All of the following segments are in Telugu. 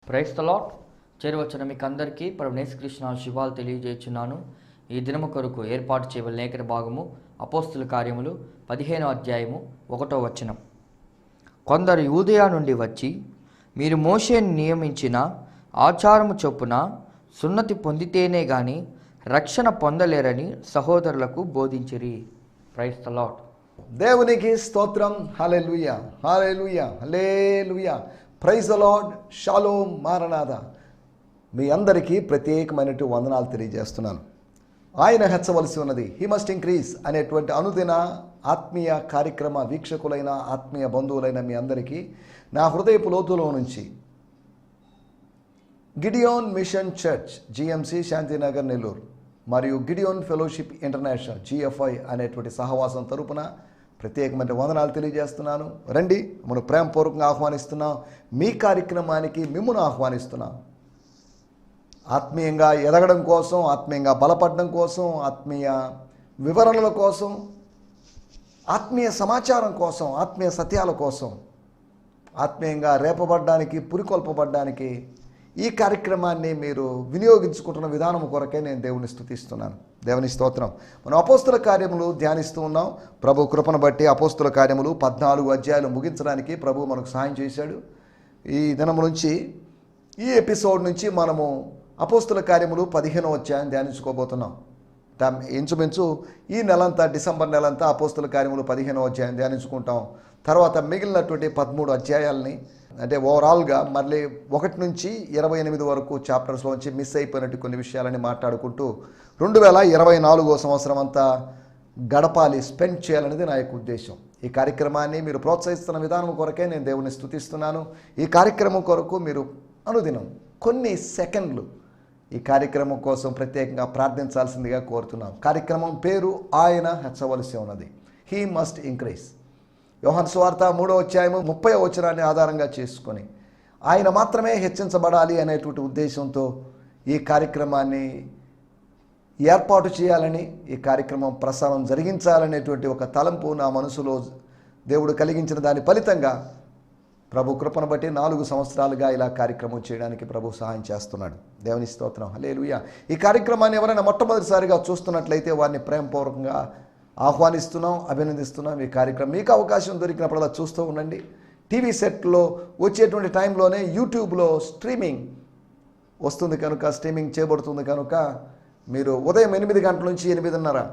Praise the lord. చేరవచ్చిన మీకు అందరికీ ప్రభువైన యేసుక్రీస్తు శుభాలు తెలియజేస్తున్నాను. ఈ దినము కొరకు ఏర్పాటు చేయబడిన లేఖన భాగము అపోస్తుల కార్యములు 15వ అధ్యాయము 1వ వచనం. కొందరు యూదయ నుండి వచ్చి, మీరు మోషేను నియమించిన ఆచారము చొప్పున సున్నతి పొందితేనే గాని రక్షణ పొందలేరని సహోదరులకు బోధించిరి. Praise the Lord. దేవునికి స్తోత్రం. Hallelujah, hallelujah, hallelujah. Praise the Lord. Shalom, maranatha. మీ అందరికీ ప్రత్యేకమైనటువంటి వందనాలు తెలియజేస్తున్నాను. ఆయన హెచ్చవలసి ఉన్నది, హీ మస్ట్ ఇంక్రీజ్ అనేటువంటి అనుదిన ఆత్మీయ కార్యక్రమ వీక్షకులైన ఆత్మీయ బంధువులైన మీ అందరికీ నా హృదయపు లోతులో నుంచి Gideon machine church GMC Shantinagar Nellore మరియు గిడియోన్ ఫెలోషిప్ ఇంటర్నేషనల్ GFI అనేటువంటి సహవాసం తరపున ప్రత్యేకమైన వందనాలు తెలియజేస్తున్నాను. రండి, మనం ప్రేమపూర్వకంగా ఆహ్వానిస్తున్నాం. మీ కార్యక్రమానికి మిమ్మల్ని ఆహ్వానిస్తున్నాం. ఆత్మీయంగా ఎదగడం కోసం, ఆత్మీయంగా బలపడడం కోసం, ఆత్మీయ వివరణల కోసం, ఆత్మీయ సమాచారం కోసం, ఆత్మీయ సత్యాల కోసం, ఆత్మీయంగా రేపబడ్డానికి, పురికొల్పబడ్డానికి ఈ కార్యక్రమాన్ని మీరు వినియోగించుకుంటున్న విధానం కొరకే నేను దేవుని స్తుతిస్తున్నాను. దేవుని స్తోత్రం. మనం అపోస్తుల కార్యములు ధ్యానిస్తూ ఉన్నాం. ప్రభు కృపను బట్టి అపోస్తుల కార్యములు 14 అధ్యాయాలు ముగించడానికి ప్రభు మనకు సహాయం చేశాడు. ఈ దినం నుంచి, ఈ ఎపిసోడ్ నుంచి మనము అపోస్తుల కార్యములు 15వ అధ్యాయం ధ్యానించుకోబోతున్నాం. ఇంచుమించు ఈ నెలంతా, డిసెంబర్ నెలంతా అపోస్తుల కార్యములు 15వ అధ్యాయం ధ్యానించుకుంటాం. తర్వాత మిగిలినటువంటి 13 అధ్యాయాలని, అంటే ఓవరాల్గా మళ్ళీ 1 నుంచి 28 వరకు చాప్టర్స్లోంచి మిస్ అయిపోయినట్టు కొన్ని విషయాలని మాట్లాడుకుంటూ 2024వ సంవత్సరం అంతా గడపాలి, స్పెండ్ చేయాలనేది నా యొక్క ఉద్దేశం. ఈ కార్యక్రమాన్ని మీరు ప్రోత్సహిస్తున్న విధానం కొరకే నేను దేవుని స్తుతిస్తున్నాను. ఈ కార్యక్రమం కొరకు మీరు అనుదినం కొన్ని సెకండ్లు ఈ కార్యక్రమం కోసం ప్రత్యేకంగా ప్రార్థించాల్సిందిగా కోరుతున్నాం. కార్యక్రమం పేరు ఆయన హెచ్చవలసి ఉన్నది, హీ మస్ట్ ఇంక్రీజ్. యోహాను సువార్త 3వ అధ్యాయము 30వ వచనాన్ని ఆధారంగా చేసుకొని ఆయన మాత్రమే హెచ్చించబడాలి అనేటువంటి ఉద్దేశంతో ఈ కార్యక్రమాన్ని ఏర్పాటు చేయాలని, ఈ కార్యక్రమం ప్రసారం జరిగించాలనేటువంటి ఒక తలంపు నా మనసులో దేవుడు కలిగించిన దాని ఫలితంగా ప్రభు కృపను బట్టి 4 సంవత్సరాలుగా ఇలా కార్యక్రమం చేయడానికి ప్రభు సహాయం చేస్తున్నాడు. దేవుని స్తోత్రం. హల్లెలూయా. ఈ కార్యక్రమాన్ని ఎవరైనా మొట్టమొదటిసారిగా చూస్తున్నట్లయితే వారిని ప్రేమపూర్వకంగా ఆహ్వానిస్తున్నాం, అభినందిస్తున్నాం. ఈ కార్యక్రమం మీకు అవకాశం దొరికినప్పుడు అలా చూస్తూ ఉండండి. టీవీ సెట్లో వచ్చేటువంటి టైంలోనే యూట్యూబ్లో స్ట్రీమింగ్ వస్తుంది కనుక, స్ట్రీమింగ్ చేయబడుతుంది కనుక మీరు ఉదయం 8 గంటల నుంచి 8:30,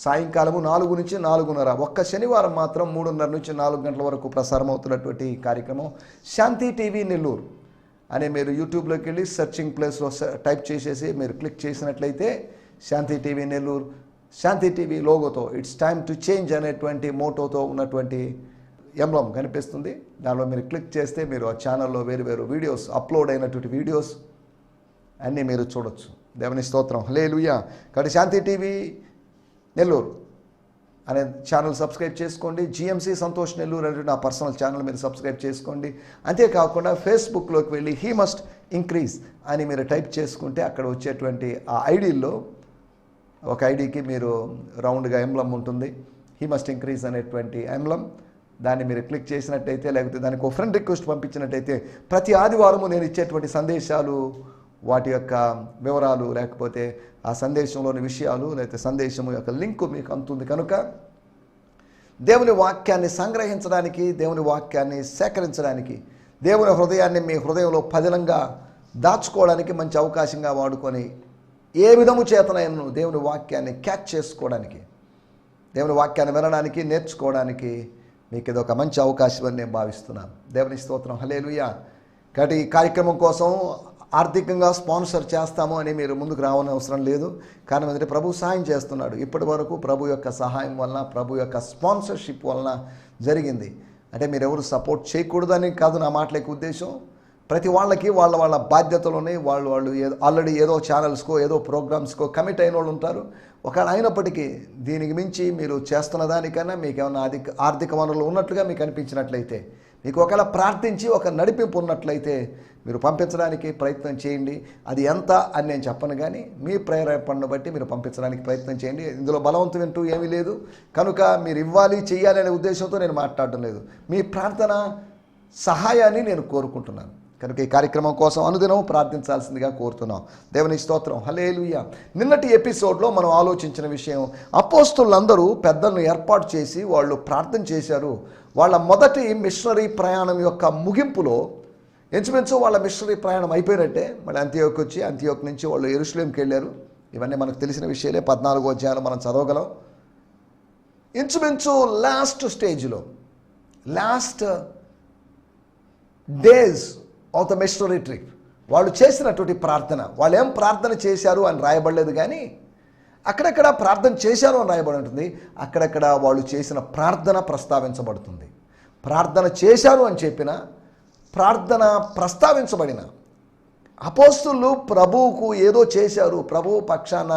సాయంకాలము 4 నుంచి 4:30, ఒక్క శనివారం మాత్రం 3:30 నుంచి 4 గంటల వరకు ప్రసారం అవుతున్నటువంటి కార్యక్రమం శాంతి టీవీ నెల్లూరు అని మీరు యూట్యూబ్లోకి వెళ్ళి సెర్చింగ్ ప్లేస్లో టైప్ చేసేసి మీరు క్లిక్ చేసినట్లయితే శాంతి టీవీ నెల్లూరు, శాంతి టీవీ లోగోతో ఇట్స్ టైమ్ టు చేంజ్ అనేటువంటి మోటోతో ఉన్నటువంటి ఎంబ్లం కనిపిస్తుంది. దానిలో మీరు క్లిక్ చేస్తే మీరు ఆ ఛానల్లో వేరు వీడియోస్, అప్లోడ్ అయినటువంటి వీడియోస్ అన్నీ మీరు చూడొచ్చు. దేవుని స్తోత్రం. హల్లెలూయా. కాబట్టి శాంతి టీవీ నెల్లూరు అనే ఛానల్ సబ్స్క్రైబ్ చేసుకోండి. GMC సంతోష్ నెల్లూరు అనేది నా పర్సనల్ ఛానల్ మీరు సబ్స్క్రైబ్ చేసుకోండి. అంతేకాకుండా ఫేస్బుక్లోకి వెళ్ళి హీ మస్ట్ ఇంక్రీజ్ అని మీరు టైప్ చేసుకుంటే అక్కడ వచ్చేటువంటి ఆ ఐడీల్లో ఒక ఐడికి మీరు రౌండ్గా ఎంబ్లం ఉంటుంది, హీ మస్ట్ ఇంక్రీజ్ అనేటువంటి ఎంబ్లం. దాన్ని మీరు క్లిక్ చేసినట్టయితే, లేకపోతే దానికి ఒక ఫ్రెండ్ రిక్వెస్ట్ పంపించినట్టయితే ప్రతి ఆదివారము నేను ఇచ్చేటువంటి సందేశాలు, వాటి యొక్క వివరాలు, లేకపోతే ఆ సందేశంలోని విషయాలు, లేకపోతే సందేశం యొక్క లింకు మీకు అందుతుంది. కనుక దేవుని వాక్యాన్ని సంగ్రహించడానికి, దేవుని వాక్యాన్ని సేకరించడానికి, దేవుని హృదయాన్ని మీ హృదయంలో పదిలంగా దాచుకోవడానికి మంచి అవకాశంగా వాడుకొని ఏ విధము చేతనైనా దేవుని వాక్యాన్ని క్యాచ్ చేసుకోవడానికి, దేవుని వాక్యాన్ని వినడానికి, నేర్చుకోవడానికి మీకు ఇది ఒక మంచి అవకాశం అని నేను భావిస్తున్నాను. దేవుని స్తోత్రం. హల్లెలూయా. కాబట్టి ఈ కార్యక్రమం కోసం ఆర్థికంగా స్పాన్సర్ చేస్తాము అని మీరు ముందుకు రావని అవసరం లేదు. కారణం ఏంటంటే ప్రభు సహాయం చేస్తున్నాడు. ఇప్పటి వరకు ప్రభు యొక్క సహాయం వలన, ప్రభు యొక్క స్పాన్సర్షిప్ వలన జరిగింది. అంటే మీరు ఎవరు సపోర్ట్ చేయకూడదని కాదు నా మాటలకి ఉద్దేశం. ప్రతి వాళ్ళకి వాళ్ళ బాధ్యతలోనే వాళ్ళు ఆల్రెడీ ఏదో ఛానల్స్కో, ఏదో ప్రోగ్రామ్స్కో కమిట్ అయిన వాళ్ళు ఉంటారు. ఒకవేళ అయినప్పటికీ దీనికి మించి మీరు చేస్తున్న దానికన్నా మీకు ఏమైనా ఆర్థిక వనరులు ఉన్నట్లుగా మీకు అనిపించినట్లయితే, మీకు ఒకవేళ ప్రార్థించి ఒక నడిపింపు ఉన్నట్లయితే మీరు పంపించడానికి ప్రయత్నం చేయండి. అది ఎంత అని నేను చెప్పను, కానీ మీ ప్రేరేపణను బట్టి మీరు పంపించడానికి ప్రయత్నం చేయండి. ఇందులో బలవంతం వింటూ ఏమీ లేదు. కనుక మీరు ఇవ్వాలి, చేయాలి అనే ఉద్దేశంతో నేను మాట్లాడడం లేదు. మీ ప్రార్థన సహాయాన్ని నేను కోరుకుంటున్నాను. కనుక ఈ కార్యక్రమం కోసం అనుదినం ప్రార్థించాల్సిందిగా కోరుతున్నాం. దేవుని స్తోత్రం, హల్లెలూయా. నిన్నటి ఎపిసోడ్లో మనం ఆలోచించిన విషయం, అపోస్తులందరూ పెద్దలను ఏర్పాటు చేసి వాళ్ళు ప్రార్థన చేశారు. వాళ్ళ మొదటి మిషనరీ ప్రయాణం యొక్క ముగింపులో ఇంచుమించు వాళ్ళ మిషనరీ ప్రయాణం అయిపోయినట్టే. మళ్ళీ అంతియోకు వచ్చి అంతియోకు నుంచి వాళ్ళు యెరూషలేంకి వెళ్ళారు. ఇవన్నీ మనకు తెలిసిన విషయాలే. 14వ అధ్యాయాలు మనం చదవగలం. ఇంచుమించు లాస్ట్ స్టేజ్లో, last days of the missionary trip వాళ్ళు చేసినటువంటి ప్రార్థన, వాళ్ళు ఏం ప్రార్థన చేశారు అని రాయబడలేదు, కానీ అక్కడక్కడ ప్రార్థన చేశారు అని రాయబడి ఉంటుంది. అక్కడక్కడ వాళ్ళు చేసిన ప్రార్థన ప్రస్తావించబడుతుంది. ప్రార్థన చేశారు అని చెప్పిన, ప్రార్థన ప్రస్తావించబడిన అపోస్తులు ప్రభువుకు ఏదో చేశారు, ప్రభువు పక్షాన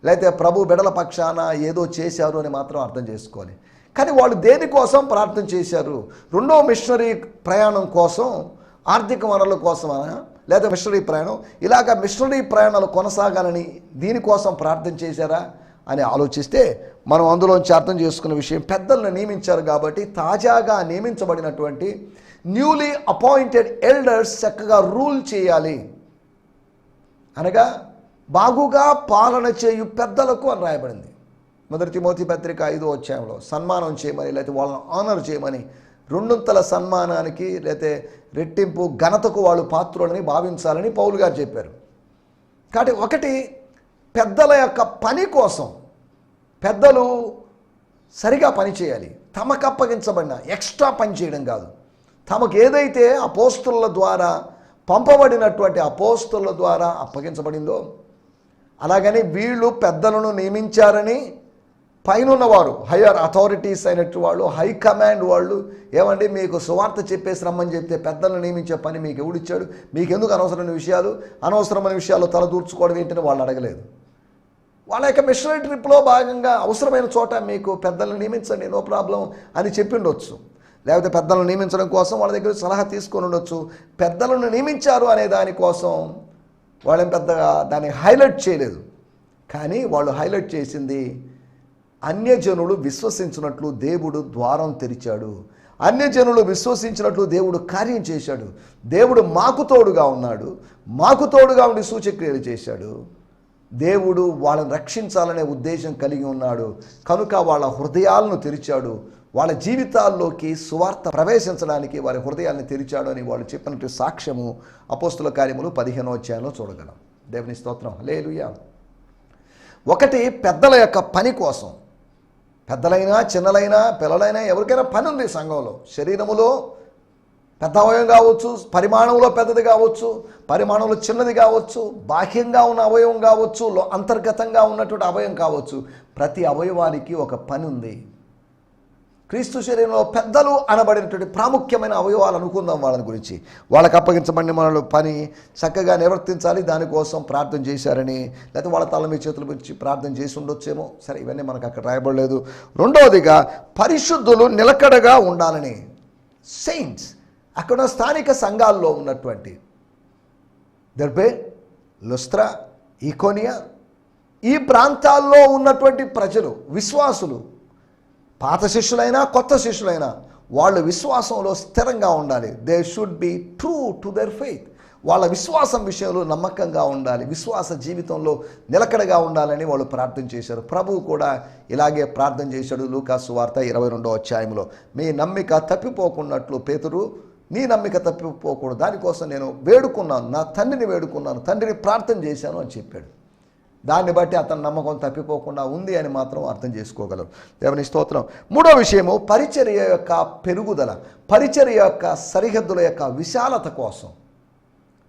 లేకపోతే ప్రభు బిడల పక్షాన ఏదో చేశారు అని మాత్రం అర్థం చేసుకోవాలి. కానీ వాళ్ళు దేనికోసం ప్రార్థన చేశారు? రెండో మిషనరీ ప్రయాణం కోసం, ఆర్థిక వనరుల కోసమా, లేదా మిషనరీ ప్రయాణం, ఇలాగ మిషనరీ ప్రయాణాలు కొనసాగాలని దీనికోసం ప్రార్థన చేశారా అని ఆలోచిస్తే మనం అందులోంచి అర్థం చేసుకున్న విషయం, పెద్దలను నియమించారు కాబట్టి తాజాగా నియమించబడినటువంటి న్యూలీ అపాయింటెడ్ ఎల్డర్స్ చక్కగా రూల్ చేయాలి, అనగా బాగుగా పాలన చేయు పెద్దలకు అని రాయబడింది. మొదటి తిమోతి పత్రిక 5వ అధ్యాయంలో సన్మానం చేయమని, లేకపోతే వాళ్ళని ఆనర్ చేయమని, రెండొంతల సన్మానానికి లేకపోతే రెట్టింపు ఘనతకు వాళ్ళు పాత్రులని భావించాలని పౌలు గారు చెప్పారు. కాబట్టి ఒకటి, పెద్దల యొక్క పని కోసం పెద్దలు సరిగా పని చేయాలి. తమకు అప్పగించబడిన ఎక్స్ట్రా పని చేయడం కాదు. తమకు ఏదైతే అపోస్తుల ద్వారా పంపబడినటువంటి అపోస్తుల ద్వారా అప్పగించబడిందో, అలాగని వీళ్ళు పెద్దలను నియమించారని పైనున్నవారు, హయ్యర్ అథారిటీస్ అయినట్టు వాళ్ళు, హై కమాండ్ వాళ్ళు, ఏమండి మీకు సువార్త చెప్పేసి రమ్మని చెప్తే పెద్దలను నియమించే పని మీకు ఎవడిచ్చాడు, మీకు ఎందుకు అనవసరమైన విషయాలు తలదూర్చుకోవడం ఏంటని వాళ్ళు అడగలేదు. వాళ్ళ యొక్క మిషనరీ ట్రిప్లో భాగంగా అవసరమైన చోట మీకు పెద్దలను నియమించండి, నో ప్రాబ్లం అని చెప్పిండొచ్చు. లేకపోతే పెద్దలను నియమించడం కోసం వాళ్ళ దగ్గర సలహా తీసుకొని ఉండొచ్చు. పెద్దలను నియమించారు అనే దానికోసం వాళ్ళని పెద్దగా దాన్ని హైలైట్ చేయలేదు. కానీ వాళ్ళు హైలైట్ చేసింది, అన్యజనులు విశ్వసించినట్లు దేవుడు ద్వారం తెరిచాడు, అన్యజనులు విశ్వసించినట్లు దేవుడు కార్యం చేశాడు, దేవుడు మాకు తోడుగా ఉన్నాడు, మాకు తోడుగా ఉండి సూచక్రియలు చేశాడు, దేవుడు వాళ్ళని రక్షించాలనే ఉద్దేశం కలిగి ఉన్నాడు, కనుక వాళ్ళ హృదయాలను తెరిచాడు, వాళ్ళ జీవితాల్లోకి సువార్త ప్రవేశించడానికి వారి హృదయాలను తెరిచాడు అని వాళ్ళు చెప్పినట్టు సాక్ష్యము అపోస్తుల కార్యములు 15వ అధ్యాయంలో చూడగలం. దేవుని స్తోత్రం, హల్లెలూయా. ఒకటి, పెద్దల యొక్క పని కోసం, పెద్దలైనా చిన్నలైనా పిల్లలైనా ఎవరికైనా పని ఉంది సంఘంలో. శరీరములో పెద్ద అవయవం కావచ్చు, పరిమాణంలో పెద్దది కావచ్చు, పరిమాణంలో చిన్నది కావచ్చు, బాహ్యంగా ఉన్న అవయవం కావచ్చు, అంతర్గతంగా ఉన్నటువంటి అవయవం కావచ్చు. ప్రతి అవయవానికి ఒక పని ఉంది. క్రీస్తు శరీరంలో పెద్దలు అనబడినటువంటి ప్రాముఖ్యమైన అవయవాలు అనుకుందాం. వాళ్ళని గురించి, వాళ్ళకి అప్పగించబడిన మనలో పని చక్కగా నిర్వర్తించాలి, దానికోసం ప్రార్థన చేశారని, లేకపోతే వాళ్ళ తల మీ చేతుల గురించి ప్రార్థన చేసి ఉండొచ్చేమో. సరే, ఇవన్నీ మనకు అక్కడ రాయబడలేదు. రెండవదిగా, పరిశుద్ధులు నిలకడగా ఉండాలని. సెయింట్స్, అక్కడ స్థానిక సంఘాల్లో ఉన్నటువంటి దెర్బే, లుస్త్రా, ఈకోనియా, ఈ ప్రాంతాల్లో ఉన్నటువంటి ప్రజలు, విశ్వాసులు, పాత శిష్యులైనా కొత్త శిష్యులైనా వాళ్ళు విశ్వాసంలో స్థిరంగా ఉండాలి. They should be true to their faith. వాళ్ళ విశ్వాసం విషయంలో నమ్మకంగా ఉండాలి, విశ్వాస జీవితంలో నిలకడగా ఉండాలని వాళ్ళు ప్రార్థన చేశారు. ప్రభువు కూడా ఇలాగే ప్రార్థన చేశాడు. లూకాసు సువార్త 22వ అధ్యాయంలో, మీ నమ్మిక తప్పిపోకున్నట్లు పేతురు, నీ నమ్మిక తప్పిపోకూడదు, దానికోసం నేను వేడుకున్నాను, నా తండ్రిని వేడుకున్నాను, తండ్రిని ప్రార్థన చేశాను అని చెప్పాడు. దాన్ని బట్టి అతని నమ్మకం తప్పిపోకుండా ఉంది అని మాత్రం అర్థం చేసుకోగలరు. దేవుని స్తోత్రం. మూడో విషయము, పరిచర్య యొక్క పెరుగుదల, పరిచర్య యొక్క సరిహద్దుల యొక్క విశాలత కోసం.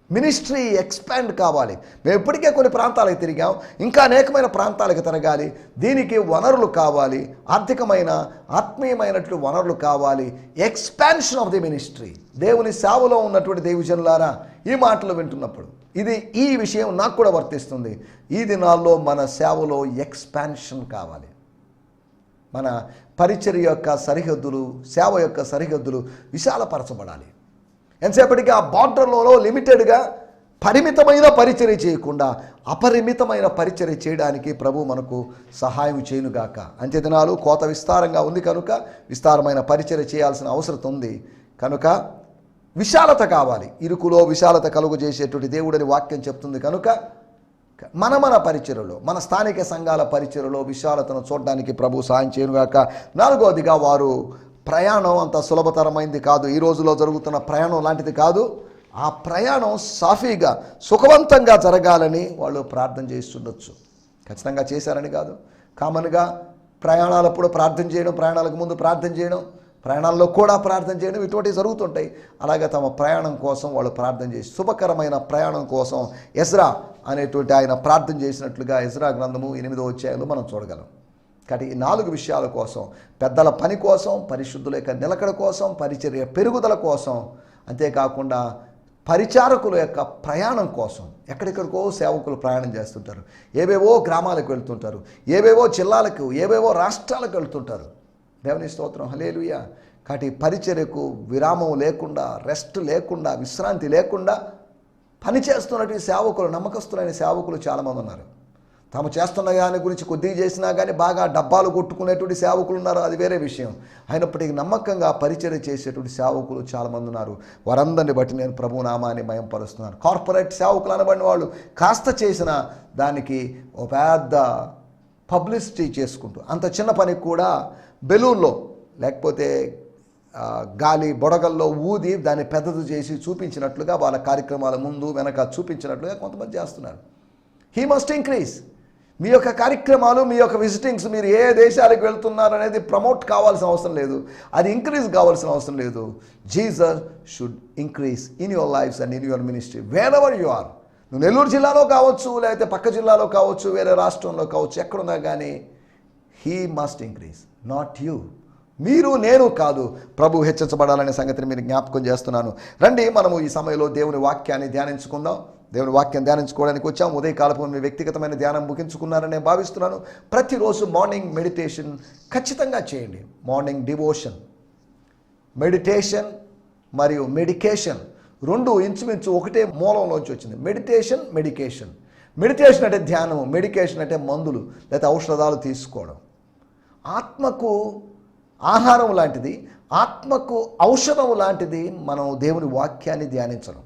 మినిస్ట్రీ ఎక్స్పాండ్ కావాలి. మేము ఇప్పటికే కొన్ని ప్రాంతాలకు తిరిగాం, ఇంకా అనేకమైన ప్రాంతాలకు తిరగాలి. దీనికి వనరులు కావాలి, ఆర్థికమైన ఆత్మీయమైనటువంటి వనరులు కావాలి. Expansion of the ministry. దేవుని సేవలో ఉన్నటువంటి దేవజనులారా, ఈ మాటలు వింటున్నప్పుడు ఈ విషయం నాకు కూడా వర్తిస్తుంది. ఈ దినాల్లో మన సేవలో ఎక్స్పాన్షన్ కావాలి. మన పరిచర్య యొక్క సరిహద్దులు, సేవ యొక్క సరిహద్దులు విశాలపరచబడాలి. ఎంతసేపటికి ఆ బార్డర్లలో లిమిటెడ్గా పరిమితమైన పరిచర్య చేయకుండా అపరిమితమైన పరిచర్య చేయడానికి ప్రభు మనకు సహాయం చేయనుగాక. అంత్య దినాలు కోత విస్తారంగా ఉంది కనుక విస్తారమైన పరిచర్య చేయాల్సిన అవసరం ఉంది. కనుక విశాలత కావాలి. ఇరుకులో విశాలత కలుగు చేసేటువంటి దేవుడని వాక్యం చెప్తుంది కనుక మన పరిచర్యలో, మన స్థానిక సంఘాల పరిచర్యలో విశాలతను చూడడానికి ప్రభు సాయం చేయనుగాక. 4వదిగా వారు ప్రయాణం అంత సులభతరమైంది కాదు. ఈ రోజులో జరుగుతున్న ప్రయాణం లాంటిది కాదు. ఆ ప్రయాణం సాఫీగా సుఖవంతంగా జరగాలని వాళ్ళు ప్రార్థన చేస్తుండొచ్చు. ఖచ్చితంగా చేశారని కాదు. కామన్గా ప్రయాణాలప్పుడు ప్రార్థన చేయడం, ప్రయాణాలకు ముందు ప్రార్థన చేయడం, ప్రయాణాల్లో కూడా ప్రార్థన చేయడం ఇటువంటివి జరుగుతుంటాయి. అలాగే తమ ప్రయాణం కోసం వాళ్ళు ప్రార్థన చేసి శుభకరమైన ప్రయాణం కోసం ఎజ్రా అనేటువంటి ఆయన ప్రార్థన చేసినట్లుగా ఎజ్రా గ్రంథము 8వ అధ్యాయంలో మనం చూడగలం. కాబట్టి ఈ 4 విషయాల కోసం, పెద్దల పని కోసం, పరిశుద్ధుల యొక్క నిలకడ కోసం, పరిచర్య పెరుగుదల కోసం, అంతేకాకుండా పరిచారకుల యొక్క ప్రయాణం కోసం, ఎక్కడెక్కడికో సేవకులు ప్రయాణం చేస్తుంటారు, ఏవేవో గ్రామాలకు వెళ్తుంటారు, ఏవేవో జిల్లాలకు, ఏవేవో రాష్ట్రాలకు వెళ్తుంటారు. దేవుని స్తోత్రం, హల్లెలూయా. కాబట్టి పరిచర్యకు విరామం లేకుండా, రెస్ట్ లేకుండా, విశ్రాంతి లేకుండా పనిచేస్తున్నటువంటి సేవకులు, నమ్మకస్తులైన సేవకులు చాలామంది ఉన్నారు. తాము చేస్తున్న దాని గురించి కొద్దిగా చేసినా కానీ బాగా డబ్బాలు కొట్టుకునేటువంటి సేవకులు ఉన్నారు, అది వేరే విషయం. అయినప్పటికీ నమ్మకంగా పరిచర్య చేసేటువంటి సేవకులు చాలామంది ఉన్నారు. వారందరిని బట్టి నేను ప్రభు నామాన్ని మయంపరుస్తున్నాను. కార్పొరేట్ సేవకులు అనబడిన వాళ్ళు కాస్త చేసిన దానికి ఒక పెద్ద పబ్లిసిటీ చేసుకుంటూ, అంత చిన్న పనికి కూడా బెలూన్లో లేకపోతే గాలి బొడగల్లో ఊది దాన్ని పెద్దది చేసి చూపించినట్లుగా వాళ్ళ కార్యక్రమాల ముందు వెనక చూపించినట్లుగా కొంతమంది చేస్తున్నారు. He must increase. మీ యొక్క కార్యక్రమాలు, మీ యొక్క విజిటింగ్స్, మీరు ఏ దేశాలకు వెళ్తున్నారు అనేది ప్రమోట్ కావాల్సిన అవసరం లేదు, అది ఇంక్రీజ్ కావాల్సిన అవసరం లేదు. Jesus should increase in your lives and in your ministry wherever you are. నువ్వు నెల్లూరు జిల్లాలో కావచ్చు, లేకపోతే పక్క జిల్లాలో కావచ్చు, వేరే రాష్ట్రంలో కావచ్చు, ఎక్కడున్నా కానీ he must increase, not you. మీరు, నేను కాదు, ప్రభు హెచ్చించబడాలనే సంగతిని మీరు జ్ఞాపకం చేస్తున్నాను. రండి మనము ఈ సమయంలో దేవుని వాక్యాన్ని ధ్యానించుకుందాం. దేవుని వాక్యం ధ్యానించుకోవడానికి వచ్చాము. ఉదయకాలపు మీ వ్యక్తిగతమైన ధ్యానం ముగించుకున్నారని నేను భావిస్తున్నాను. ప్రతిరోజు మార్నింగ్ మెడిటేషన్ ఖచ్చితంగా చేయండి. మార్నింగ్ డివోషన్, మెడిటేషన్ మరియు మెడికేషన్ రెండు ఇంచుమించు ఒకటే మూలంలోంచి వచ్చింది. Meditation, medication. మెడిటేషన్ అంటే ధ్యానము, మెడికేషన్ అంటే మందులు లేదా ఔషధాలు తీసుకోవడం. ఆత్మకు ఆహారం లాంటిది, ఆత్మకు ఔషధం లాంటిది మనం దేవుని వాక్యాన్ని ధ్యానించడం.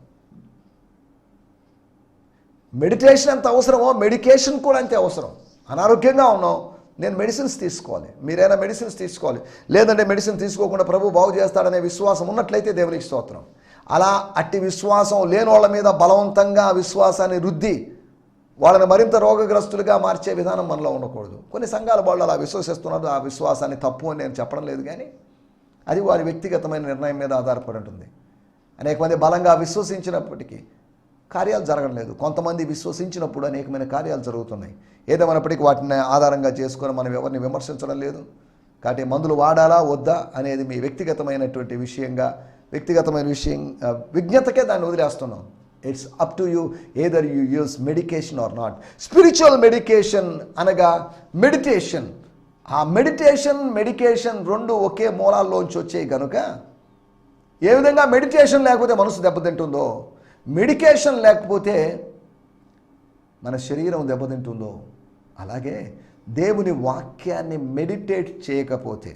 మెడిటేషన్ ఎంత అవసరమో మెడికేషన్ కూడా అంతే అవసరం. అనారోగ్యంగా ఉన్నాం, నేను మెడిసిన్స్ తీసుకోవాలి, మీరైనా మెడిసిన్స్ తీసుకోవాలి. లేదంటే మెడిసిన్ తీసుకోకుండా ప్రభు బాగు చేస్తాడనే విశ్వాసం ఉన్నట్లయితే దేవునికి స్తోత్రం. అలా అట్టి విశ్వాసం లేని వాళ్ళ మీద బలవంతంగా విశ్వాసాన్ని రుద్ది వాళ్ళని మరింత రోగగ్రస్తులుగా మార్చే విధానం మనలో ఉండకూడదు. కొన్ని సంఘాల వాళ్ళు అలా విశ్వసిస్తున్నారు. ఆ విశ్వాసాన్ని తప్పు అని నేను చెప్పడం లేదు, కానీ అది వారి వ్యక్తిగతమైన నిర్ణయం మీద ఆధారపడి ఉంటుంది. అనేక మంది బలంగా విశ్వసించినప్పటికీ కార్యాలు జరగడం లేదు. కొంతమంది విశ్వసించినప్పుడు అనేకమైన కార్యాలు జరుగుతున్నాయి. ఏదేమైనప్పటికీ వాటిని ఆధారంగా చేసుకొని మనం ఎవరిని విమర్శించడం లేదు. కాబట్టి మందులు వాడాలా వద్దా అనేది మీ వ్యక్తిగతమైనటువంటి విషయంగా, వ్యక్తిగతమైన విషయం విజ్ఞతకే దాన్ని వదిలేస్తున్నాం. It's up to you either you use medication or not. Spiritual medication అనగా మెడిటేషన్. ఆ మెడిటేషన్, మెడికేషన్ రెండు ఒకే మూలాల్లోంచి వచ్చాయి కనుక ఏ విధంగా మెడిటేషన్ లేకపోతే మనసు దెబ్బతింటుందో, మెడికేషన్ లేకపోతే మన శరీరం దెబ్బతింటుందో, అలాగే దేవుని వాక్యాన్ని మెడిటేట్ చేయకపోతే,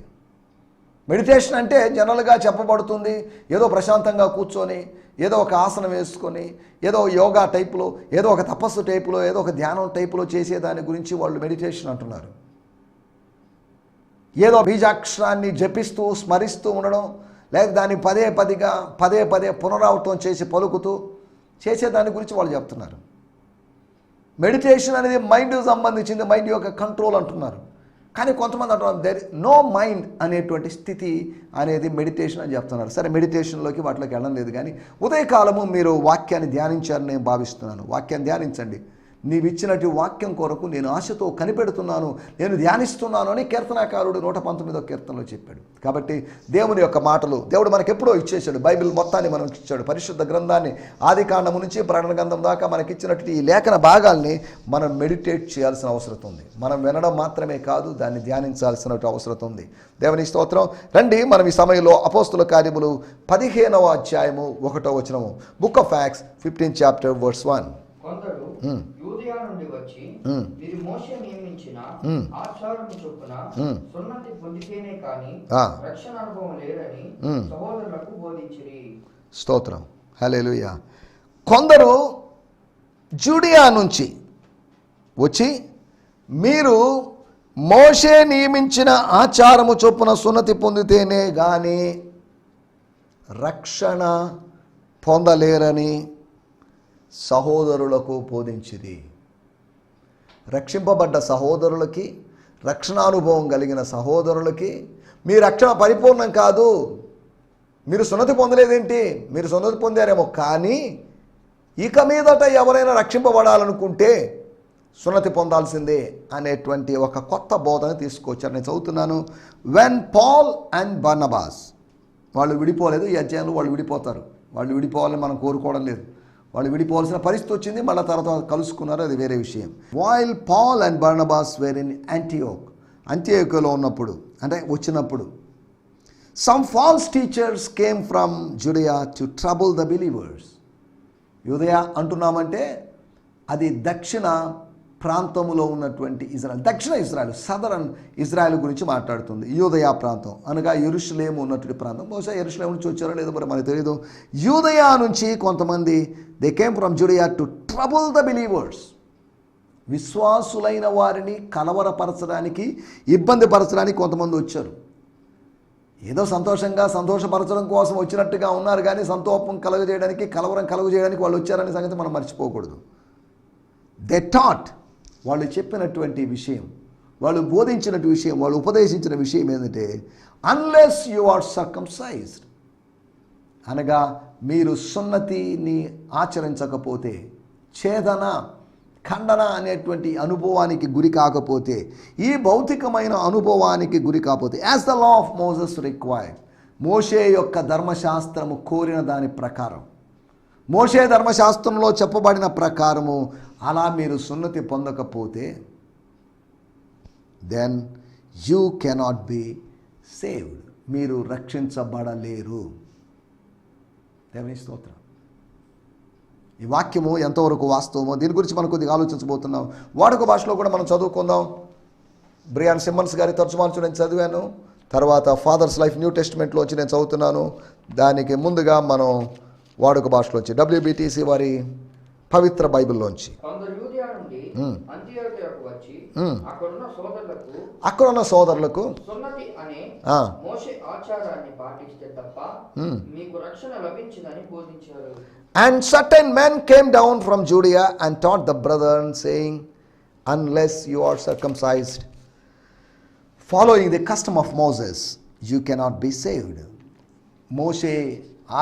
మెడిటేషన్ అంటే జనరల్గా చెప్పబడుతుంది ఏదో ప్రశాంతంగా కూర్చొని, ఏదో ఒక ఆసనం వేసుకొని, ఏదో యోగా టైపులో, ఏదో ఒక తపస్సు టైపులో, ఏదో ఒక ధ్యానం టైపులో చేసేదాని గురించి వాళ్ళు మెడిటేషన్ అంటున్నారు. ఏదో బీజాక్షరాన్ని జపిస్తూ స్మరిస్తూ ఉండడం, లేదా దాన్ని పదే పదే పునరావృతం చేసి పలుకుతూ చేసేదాని గురించి వాళ్ళు చెప్తున్నారు. మెడిటేషన్ అనేది మైండ్కి సంబంధించింది, మైండ్ యొక్క కంట్రోల్ అంటున్నారు. కానీ కొంతమంది అంటున్నారు దెర్ నో మైండ్ అనేటువంటి స్థితి అనేది మెడిటేషన్ అని చెప్తున్నారు. సరే, మెడిటేషన్లోకి వాటిలోకి వెళ్ళడం లేదు, కానీ ఉదయకాలము మీరు వాక్యాన్ని ధ్యానించారని నేను భావిస్తున్నాను. వాక్యాన్ని ధ్యానించండి. నీవిచ్చినట్టు వాక్యం కొరకు నేను ఆశతో కనిపెడుతున్నాను, నేను ధ్యానిస్తున్నాను అని కీర్తనాకారుడు 119వ కీర్తనలో చెప్పాడు. కాబట్టి దేవుని యొక్క మాటలు దేవుడు మనకు ఎప్పుడో ఇచ్చేశాడు. బైబిల్ మొత్తాన్ని మనకి ఇచ్చాడు. పరిశుద్ధ గ్రంథాన్ని ఆదికాండము నుంచి ప్రకటన గ్రంథం దాకా మనకి ఇచ్చినట్టు ఈ లేఖన భాగాల్ని మనం మెడిటేట్ చేయాల్సిన అవసరం ఉంది. మనం వినడం మాత్రమే కాదు, దాన్ని ధ్యానించాల్సిన అవసరం ఉంది. దేవుని స్తోత్రం. రండి మనం ఈ సమయంలో అపోస్తుల కార్యములు 15వ అధ్యాయము 1వ వచనము, book of acts 15th chapter verse 1. కొందరు యూదయ నుండి వచ్చి వీరి మోషే నియమించిన ఆచారము చొప్పున సున్నతి పొందితేనే కాని రక్షణ అనుభవం లేదని సహోదరులకు బోధించిరి. స్తోత్రం, హల్లెలూయా. కొందరు జూడియా నుంచి వచ్చి, మీరు మోషే నియమించిన ఆచారము చొప్పున సున్నతి పొందితేనే గాని రక్షణ పొందలేరని సహోదరులకు బోధించిరి. రక్షింపబడ్డ సహోదరులకి, రక్షణానుభవం కలిగిన సహోదరులకి, మీ రక్షణ పరిపూర్ణం కాదు, మీరు సున్నతి పొందలేదేంటి, మీరు సున్నతి పొందారేమో, కానీ ఇక మీదట ఎవరైనా రక్షింపబడాలనుకుంటే సున్నతి పొందాల్సిందే అనేటువంటి ఒక కొత్త బోధన తీసుకొచ్చారు. నేను చదువుతున్నాను. వెన్ పాల్ అండ్ బర్నబాస్, వాళ్ళు విడిపోలేదు. ఈ అధ్యాయంలో వాళ్ళు విడిపోతారు. వాళ్ళు విడిపోవాలని మనం కోరుకోవడం లేదు. వాళ్ళు విడిపోవాల్సిన పరిస్థితి వచ్చింది, మళ్ళీ తర్వాత కలుసుకున్నారు, అది వేరే విషయం. While Paul and Barnabas were in అంటియోకులో ఉన్నప్పుడు, అంటే వచ్చినప్పుడు, some false teachers came from Judea to trouble the believers. యూదయ అంటున్నామంటే అది దక్షిణ ప్రాంతంలో ఉన్నటువంటి ఇజ్రాయెల్, దక్షిణ ఇజ్రాయెల్, సదరన్ ఇజ్రాయెల్ గురించి మాట్లాడుతుంది. యూదయ ప్రాంతం అనగా యెరూషలేము ఉన్నటువంటి ప్రాంతం. బహుశా యెరూషలేము నుంచి వచ్చారో లేదో మరి మనకు తెలియదు. యూదయ నుంచి కొంతమంది, they came from Judea to trouble the believers, విశ్వాసులైన వారిని కలవరపరచడానికి, ఇబ్బంది పరచడానికి కొంతమంది వచ్చారు. ఏదో సంతోషపరచడం కోసం వచ్చినట్టుగా ఉన్నారు, కానీ సంతోషం కలుగజేయడానికి, కలవరం కలుగజేయడానికి వాళ్ళు వచ్చారనే సంగతి మనం మర్చిపోకూడదు. దే టాట్, వాళ్ళు చెప్పినటువంటి విషయం, వాళ్ళు బోధించినటువంటి విషయం, వాళ్ళు ఉపదేశించిన విషయం ఏంటంటే, అన్లెస్ యు ఆర్ సర్కంసైజ్డ్, అనగా మీరు సున్నతిని ఆచరించకపోతే, ఛేదన ఖండన అనేటువంటి అనుభవానికి గురి కాకపోతే, ఈ భౌతికమైన అనుభవానికి గురి కాకపోతే, as the law of Moses required, మోషే యొక్క ధర్మశాస్త్రము కోరిన దాని ప్రకారం, మోషే ధర్మశాస్త్రంలో చెప్పబడిన ప్రకారము అలా మీరు సున్నతి పొందకపోతే, then you cannot be saved, మీరు రక్షించబడలేరు. దేవుని స్తోత్రం. ఈ వాక్యము ఎంతవరకు వాస్తవమో దీని గురించి మనం కొద్దిగా ఆలోచించబోతున్నాం. వాడుక భాషలో కూడా మనం చదువుకుందాం. బ్రియాన్ సిమ్మన్స్ గారి తర్జుమాను నేను చదివాను, తర్వాత ఫాదర్స్ లైఫ్ న్యూ టెస్టిమెంట్లో వచ్చి నేను చదువుతున్నాను. దానికి ముందుగా మనం వాడుక భాషలోంచి WBTC వారి పవిత్ర బైబిల్లోంచి, అక్కడున్న సోదరులకు సున్నతి అనే మోషే ఆచారాన్ని పాటిస్తే తప్ప మీకు రక్షణ లభించదని బోధించారు. And certain men came down from Judea and taught the brethren, saying, unless you are circumcised, following the custom of Moses, you cannot be saved. మోషే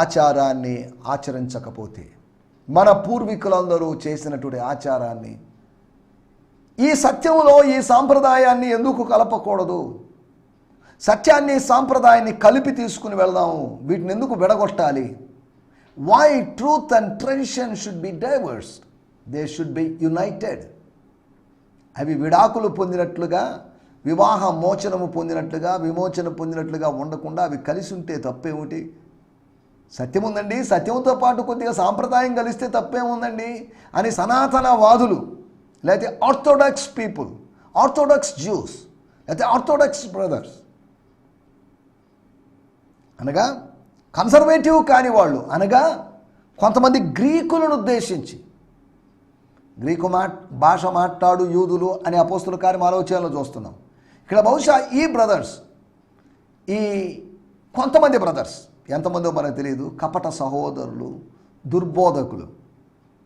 ఆచారాన్ని ఆచరించకపోతే, మన పూర్వీకులందరూ చేసినటువంటి ఆచారాన్ని, ఈ సత్యంలో ఈ సాంప్రదాయాన్ని ఎందుకు కలపకూడదు? సత్యాన్ని సాంప్రదాయాన్ని కలిపి తీసుకుని వెళ్దాము, వీటిని ఎందుకు విడగొట్టాలి? Why truth and tradition should be diverse? They should be united. అవి విడాకులు పొందినట్లుగా, వివాహ మోచనము పొందినట్లుగా, విమోచన పొందినట్లుగా ఉండకుండా అవి కలిసి ఉంటే తప్పేమిటి? సత్యం ఉందండి, సత్యంతో పాటు కొద్దిగా సాంప్రదాయం కలిస్తే తప్పేముందండి అని సనాతన వాదులు, లేకపోతే ఆర్థోడాక్స్ పీపుల్, ఆర్థోడాక్స్ జ్యూస్, లేకపోతే ఆర్థోడాక్స్ బ్రదర్స్, అనగా కన్సర్వేటివ్ కాని వాళ్ళు, అనగా కొంతమంది గ్రీకులను ఉద్దేశించి, గ్రీకు భాష మాట్లాడు యూదులు అనే అపోస్తుల కార్యం ఆలోచనలో చూస్తున్నాం. ఇక్కడ బహుశా ఈ బ్రదర్స్, ఈ కొంతమంది బ్రదర్స్, ఎంతమందో మనకు తెలియదు, కపట సహోదరులు, దుర్బోధకులు,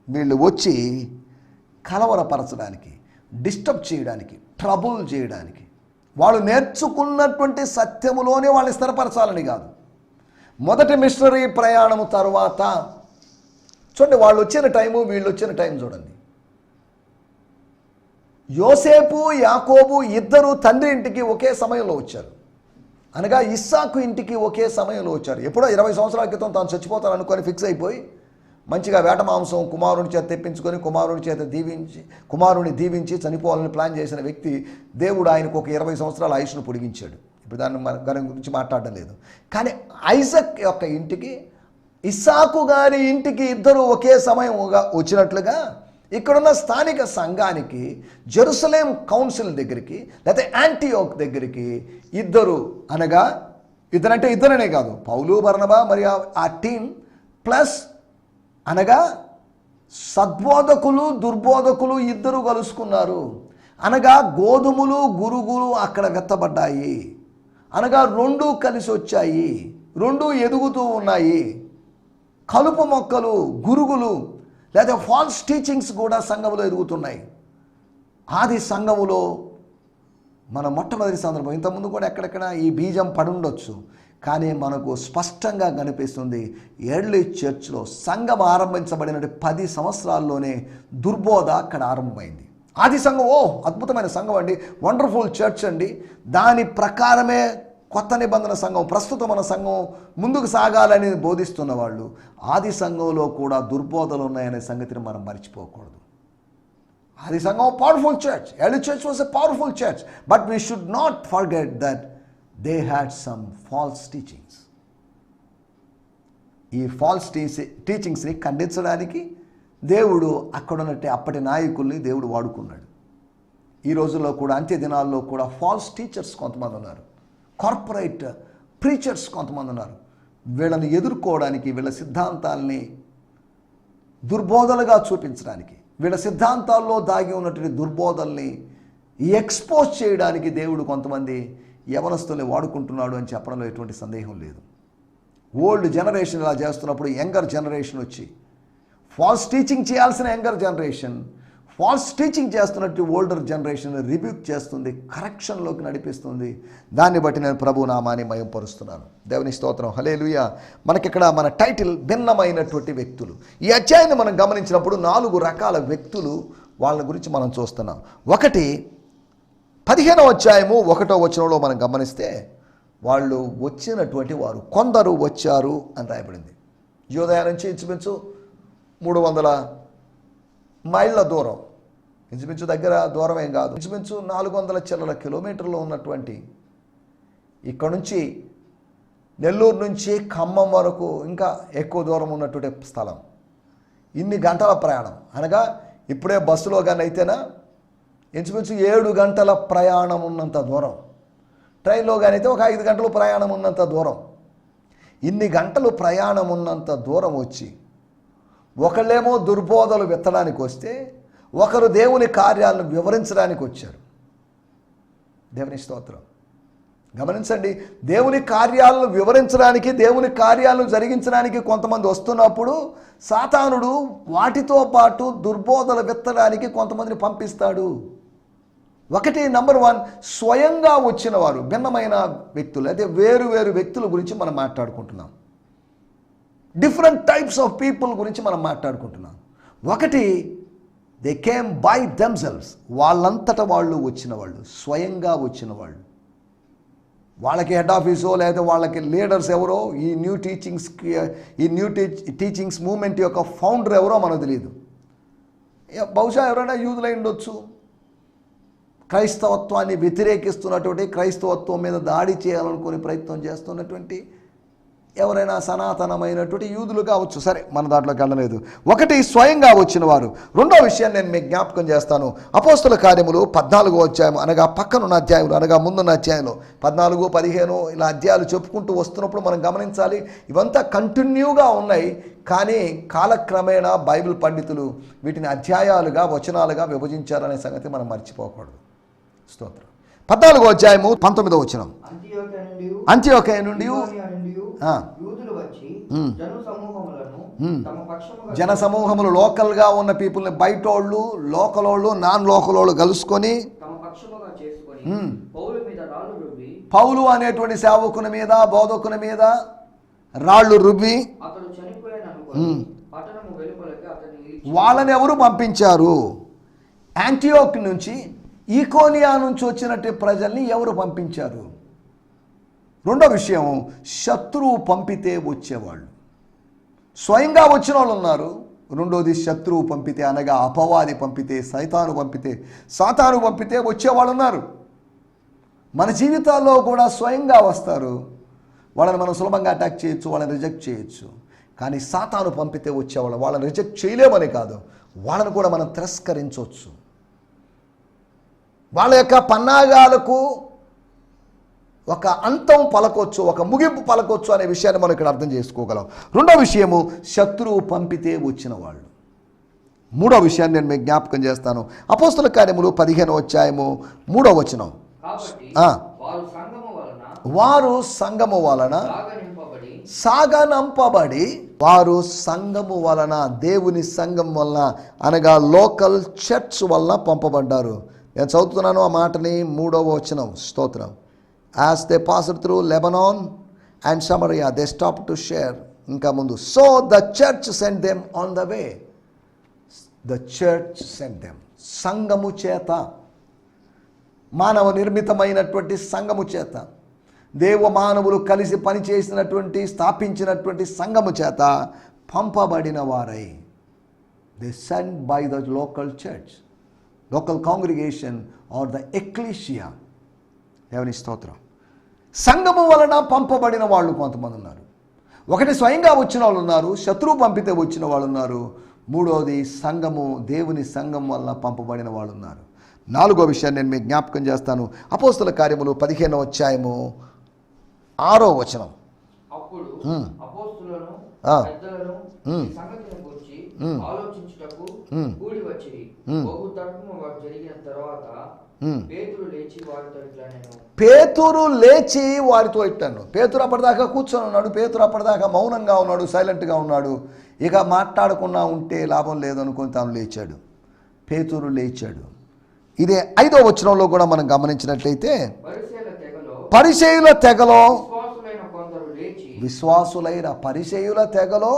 వీళ్ళు వచ్చి కలవరపరచడానికి, డిస్టర్బ్ చేయడానికి, ట్రబుల్ చేయడానికి, వాళ్ళు నేర్చుకున్నటువంటి సత్యములోనే వాళ్ళని స్థిరపరచాలని కాదు. మొదటి మిషనరీ ప్రయాణము తర్వాత చూడండి, వాళ్ళు వచ్చిన టైము, వీళ్ళు వచ్చిన టైం చూడండి. యోసేపు యాకోబు ఇద్దరు తండ్రి ఇంటికి ఒకే సమయంలో వచ్చారు, అనగా ఇస్సాకు ఇంటికి ఒకే సమయంలో వచ్చారు. ఎప్పుడో 20 సంవత్సరాల క్రితం తాను చచ్చిపోతాను అనుకొని ఫిక్స్ అయిపోయి మంచిగా వేట మాంసం కుమారుని చేత తెప్పించుకొని కుమారుని దీవించి చనిపోవాలని ప్లాన్ చేసిన వ్యక్తి, దేవుడు ఆయనకు ఒక 20 సంవత్సరాల ఆయుష్ను పొడిగించాడు. ఇప్పుడు దాని గురించి మాట్లాడడం లేదు. కానీ ఐజక్ యొక్క ఇంటికి, ఇస్సాకు గారి ఇంటికి ఇద్దరు ఒకే సమయంగా వచ్చినట్లుగా ఇక్కడున్న స్థానిక సంఘానికి, జెరూసలేం కౌన్సిల్ దగ్గరికి, లేకపోతే యాంటియోక్ దగ్గరికి ఇద్దరు, అనగా ఇద్దరంటే ఇద్దరనే కాదు, పౌలు బర్నబా మరియు ఆ టీం ప్లస్ అనగా సద్బోధకులు దుర్బోధకులు ఇద్దరు కలుసుకున్నారు. అనగా గోధుమలు గురుగులు అక్కడ వెత్తబడ్డాయి. అనగా రెండూ కలిసి వచ్చాయి, రెండూ ఎదుగుతూ ఉన్నాయి. కలుపు మొక్కలు, గురుగులు లేదా ఫాల్స్ టీచింగ్స్ కూడా సంఘములో ఎదుగుతున్నాయి. ఆది సంఘములో మన మొట్టమొదటి సందర్భం, ఇంతకుముందు కూడా ఎక్కడెక్కడ ఈ బీజం పడి ఉండొచ్చు, కానీ మనకు స్పష్టంగా కనిపిస్తుంది ఎర్లీ చర్చ్లో సంఘం ఆరంభించబడిన 10 సంవత్సరాల్లోనే దుర్బోధ అక్కడ ఆరంభమైంది. ఆది సంఘం అద్భుతమైన సంఘం అండి, వండర్ఫుల్ చర్చ్ అండి. దాని ప్రకారమే కొత్త నిబంధన సంఘం, ప్రస్తుతం మన సంఘం ముందుకు సాగాలని బోధిస్తున్న వాళ్ళు ఆది సంఘంలో కూడా దుర్బోధలు ఉన్నాయనే సంగతిని మనం మర్చిపోకూడదు. ఆది సంఘం powerful church, early church was a powerful church, but we should not forget that they had some false teachings. ఈ ఫాల్స్ టీచింగ్స్ని ఖండించడానికి దేవుడు అక్కడున్నట్టే అప్పటి నాయకుల్ని దేవుడు వాడుకున్నాడు. ఈ రోజుల్లో కూడా అంత్య దినాల్లో కూడా ఫాల్స్ టీచర్స్ కొంతమంది ఉన్నారు, కార్పొరేట్ ప్రీచర్స్ కొంతమంది ఉన్నారు. వీళ్ళని ఎదుర్కోవడానికి, వీళ్ళ సిద్ధాంతాలని దుర్బోధలుగా చూపించడానికి, వీళ్ళ సిద్ధాంతాల్లో దాగి ఉన్నటువంటి దుర్బోధల్ని ఎక్స్పోజ్ చేయడానికి దేవుడు కొంతమంది యవనస్తుల్ని వాడుకుంటున్నాడు అని చెప్పడంలో ఎటువంటి సందేహం లేదు. ఓల్డ్ జనరేషన్ ఇలా చేస్తున్నప్పుడు యంగర్ జనరేషన్ వచ్చి ఫాల్స్ టీచింగ్ చేయాల్సిన యంగర్ జనరేషన్ ఫాల్స్ టీచింగ్ చేస్తున్నట్టు ఓల్డర్ జనరేషన్ రిబ్యూక్ చేస్తుంది, కరెక్షన్లోకి నడిపిస్తుంది. దాన్ని బట్టి నేను ప్రభు నామాన్ని మయంపరుస్తున్నాను. దేవుని స్తోత్రం, హల్లెలూయా. మనకిక్కడ మన టైటిల్ భిన్నమైనటువంటి వ్యక్తులు. ఈ అధ్యాయాన్ని మనం గమనించినప్పుడు 4 రకాల వ్యక్తులు, వాళ్ళ గురించి మనం చూస్తున్నాం. ఒకటి 15వ అధ్యాయము 1వ వచనంలో మనం గమనిస్తే వాళ్ళు వచ్చినటువంటి వారు, కొందరు వచ్చారు అని రాయబడింది. యోదయ నుంచి ఇంచుమించు 300 మైళ్ళ దూరం, ఇంచుమించు దగ్గర దూరం ఏం కాదు, ఇంచుమించు 400 చిల్లర కిలోమీటర్లు ఉన్నటువంటి ఇక్కడ నుంచి నెల్లూరు నుంచి ఖమ్మం వరకు ఇంకా ఎక్కువ దూరం ఉన్నటువంటి స్థలం. ఇన్ని గంటల ప్రయాణం అనగా ఇప్పుడే బస్సులో కానీ అయితేనా ఇంచుమించు 7 గంటల ప్రయాణం ఉన్నంత దూరం, ట్రైన్లో కానీ అయితే ఒక 5 గంటలు ప్రయాణం ఉన్నంత దూరం. ఇన్ని గంటలు ప్రయాణం ఉన్నంత దూరం వచ్చి ఒకళ్ళేమో దుర్బోధలు విత్తడానికి వస్తే, ఒకరు దేవుని కార్యాలను వివరించడానికి వచ్చారు. దేవుని స్తోత్రం. గమనించండి, దేవుని కార్యాలను వివరించడానికి, దేవుని కార్యాలను జరిగించడానికి కొంతమంది వస్తున్నప్పుడు సాతానుడు వాటితో పాటు దుర్బోధలు విత్తడానికి కొంతమందిని పంపిస్తాడు. ఒకటి నంబర్ 1, స్వయంగా వచ్చిన వారు, భిన్నమైన వ్యక్తులు, అయితే వేరు వేరు వ్యక్తుల గురించి మనం మాట్లాడుకుంటున్నాం. డిఫరెంట్ టైప్స్ ఆఫ్ పీపుల్ గురించి మనం మాట్లాడుకుంటున్నాం. ఒకటి, దే కేమ్ బై దెమ్సెల్వ్స్, వాళ్ళంతటా వాళ్ళు వచ్చిన వాళ్ళు, స్వయంగా వచ్చిన వాళ్ళు. వాళ్ళకి హెడ్ ఆఫీసో లేదా వాళ్ళకి లీడర్స్ ఎవరో, ఈ న్యూ టీచింగ్స్ మూమెంట్ యొక్క ఫౌండర్ ఎవరో మనకు తెలియదు. బహుశా ఎవరైనా యూదులై ఉండొచ్చు. క్రైస్తవత్వాన్ని వ్యతిరేకిస్తున్నటువంటి, క్రైస్తవత్వం మీద దాడి చేయాలనుకునే ప్రయత్నం చేస్తున్నటువంటి ఎవరైనా సనాతనమైనటువంటి యూదులు కావచ్చు. సరే, మన దాంట్లోకి వెళ్ళలేదు. ఒకటి, స్వయంగా వచ్చిన వారు. రెండో విషయాన్ని నేను మీకు జ్ఞాపకం చేస్తాను. అపోస్తుల కార్యములు 14వ అధ్యాయం, అనగా పక్కనున్న అధ్యాయంలో, అనగా ముందున్న అధ్యాయంలో 14, 15 ఇలా అధ్యాయాలు చెప్పుకుంటూ వస్తున్నప్పుడు మనం గమనించాలి, ఇవంతా కంటిన్యూగా ఉన్నాయి. కానీ కాలక్రమేణా బైబిల్ పండితులు వీటిని అధ్యాయాలుగా, వచనాలుగా విభజించారనే సంగతి మనం మర్చిపోకూడదు. స్తోత్రం. 14వ అధ్యాయము 19వ వచనం. అంత్యోకయ నుండి జన సమూహములు, లోకల్గా ఉన్న పీపుల్ని, బయటోళ్ళు, లోకలోళ్ళు, నాన్ లోకలోళ్ళు కలుసుకొని పౌలు అనేటువంటి సేవకుని మీద, బోధకుని మీద రాళ్ళు రుబ్బి వాళ్ళని ఎవరు పంపించారు? యాంటియోక్ నుంచి, ఈకోనియా నుంచి వచ్చినట్టు ప్రజల్ని ఎవరు పంపించారు? రెండో విషయం, శత్రువు పంపితే వచ్చేవాళ్ళు. స్వయంగా వచ్చిన వాళ్ళు ఉన్నారు. రెండోది, శత్రువు పంపితే, అనగా అపవాది పంపితే, సాతాను పంపితే వచ్చేవాళ్ళు ఉన్నారు. మన జీవితాల్లో కూడా స్వయంగా వస్తారు. వాళ్ళని మనం సులభంగా అటాక్ చేయొచ్చు, వాళ్ళని రిజెక్ట్ చేయొచ్చు. కానీ సాతాను పంపితే వచ్చేవాళ్ళు, వాళ్ళని రిజెక్ట్ చేయలేమని కాదు, వాళ్ళని కూడా మనం తిరస్కరించవచ్చు. వాళ్ళ యొక్క పన్నాగాలకు ఒక అంతం పలకొచ్చు, ఒక ముగింపు పలకొచ్చు అనే విషయాన్ని మనం ఇక్కడ అర్థం చేసుకోగలం. రెండో విషయము, శత్రువు పంపితే వచ్చిన వాళ్ళు. మూడో విషయాన్ని నేను మీకు జ్ఞాపకం చేస్తాను. అపోస్తల కార్యములు 15వ అధ్యాయము 3వ వచనం. వారు సంఘము వలన సాగనంపబడి, వారు సంఘము వలన, దేవుని సంఘం వలన అనగా లోకల్ చర్చ్ వలన పంపబడ్డారు. నేను చదువుతున్నాను ఆ మాటని, 3వ వచనం. స్తోత్రం. As they passed through Lebanon and Samaria, they stopped to share. ఇంకా ముందు, so the church sent them on the way. The church sent them. సంఘము చేత, మానవ నిర్మితమైనటువంటి సంఘము చేత, దేవ మానవులు కలిసి పనిచేసినటువంటి స్థాపించినటువంటి సంఘము చేత పంపబడిన వారై, they sent by the local church, local congregation or the ecclesia. దేవుని స్తోత్రం. సంఘము వలన పంపబడిన వాళ్ళు కొంతమంది ఉన్నారు. ఒకటి స్వయంగా వచ్చిన వాళ్ళు ఉన్నారు, శత్రువు పంపితే వచ్చిన వాళ్ళు ఉన్నారు. మూడోది సంఘము, దేవుని సంఘం వలన పంపబడిన వాళ్ళు ఉన్నారు. నాలుగో విషయాన్ని నేను మీకు జ్ఞాపకం చేస్తాను. అపోస్తల కార్యములు 15వ అధ్యాయము 6వ వచనం. అప్పుడు అపోస్తలులను పెద్దలను ఈ సంగతిని గురించి ఆలోచించుటకు కూడి వచ్చిరి. బహు తర్కము జరిగిన తర్వాత పేతురు లేచి వారితో ఇట్లా నేను. పేతురు లేచి వారితో ఇట్టాను. పేతురు అప్పటిదాకా కూర్చొని ఉన్నాడు. పేతురు అప్పటిదాకా మౌనంగా ఉన్నాడు, సైలెంట్గా ఉన్నాడు. ఇక మాట్లాడకుండా ఉంటే లాభం లేదనుకొని తాను లేచాడు. పేతురు లేచాడు. ఇదే 5వ వచనంలో కూడా మనం గమనించినట్లయితే, పరిసయ్యుల తెగలో విశ్వాసులైన, పరిసయ్యుల తెగలో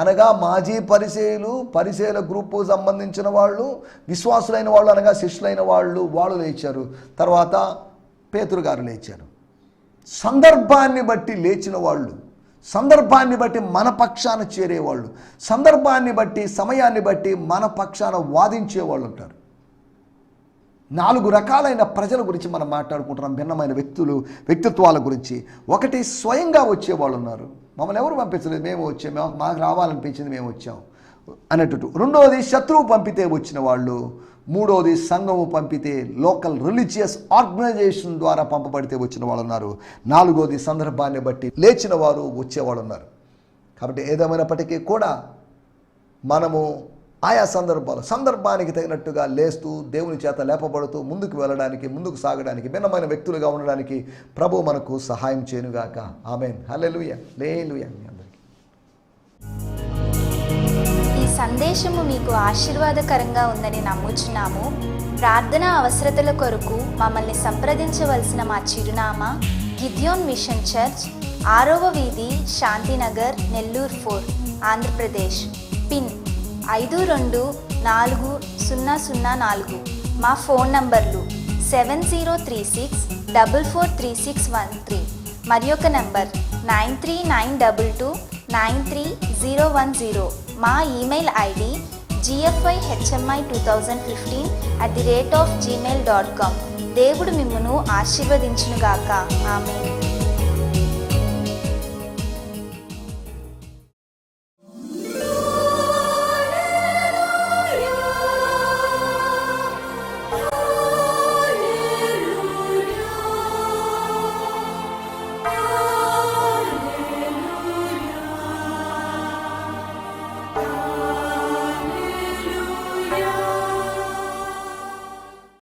అనగా మాజీ పరిసయ్యులు, పరిసయ్యుల గ్రూపు సంబంధించిన వాళ్ళు, విశ్వాసులైన వాళ్ళు అనగా శిష్యులైన వాళ్ళు లేచారు. తర్వాత పేతురు గారు లేచారు. సందర్భాన్ని బట్టి లేచిన వాళ్ళు, సందర్భాన్ని బట్టి మన పక్షాన చేరేవాళ్ళు, సందర్భాన్ని బట్టి సమయాన్ని బట్టి మన పక్షాన వాదించేవాళ్ళు ఉంటారు. 4 రకాలైన ప్రజల గురించి మనం మాట్లాడుకుంటున్నాం, భిన్నమైన వ్యక్తిత్వాల గురించి. ఒకటి స్వయంగా వచ్చేవాళ్ళు ఉన్నారు, మమ్మల్ని ఎవరు పంపించలేదు, మేము వచ్చాము, మాకు రావాలనిపించింది మేము వచ్చాం అనేటట్టు. రెండవది శత్రువు పంపితే వచ్చిన వాళ్ళు. మూడవది సంఘము పంపితే, లోకల్ రిలీజియస్ ఆర్గనైజేషన్ ద్వారా పంపబడితే వచ్చిన వాళ్ళు ఉన్నారు. నాలుగోది సందర్భాన్ని బట్టి లేచిన వారు, వచ్చేవాళ్ళు ఉన్నారు. కాబట్టి ఏదేమైనప్పటికీ కూడా మనము ఆయా సందర్భానికి తగినట్టుగా లేస్తూ, దేవుని చేత లేపబడుతూ ముందుకు వెళ్ళడానికి, ముందుకు సాగడానికి, భిన్నమైన వ్యక్తులుగా ఉండడానికి ప్రభు మనకు సహాయం చేయనుగాక. ఆమేన్. హల్లెలూయా. హల్లెలూయా. ఈ సందేశము మీకు ఆశీర్వాదకరంగా ఉందని నమ్ముచున్నాము. ప్రార్థన అవసరతల కొరకు మమ్మల్ని సంప్రదించవలసిన మా చిరునామా గిద్యోన్ మిషన్ చర్చ్, 6వ వీధి, శాంతినగర్, నెల్లూరు 4, ఆంధ్రప్రదేశ్. పిన్ 524004. మా ఫోన్ నంబర్లు 7036443613 మరి ఒక నంబర్ 9392293010. మా ఈమెయిల్ ఐడి gfihmi2015@gmail.com. దేవుడు మిమ్మును ఆశీర్వదించునుగాక. ఆమేన్.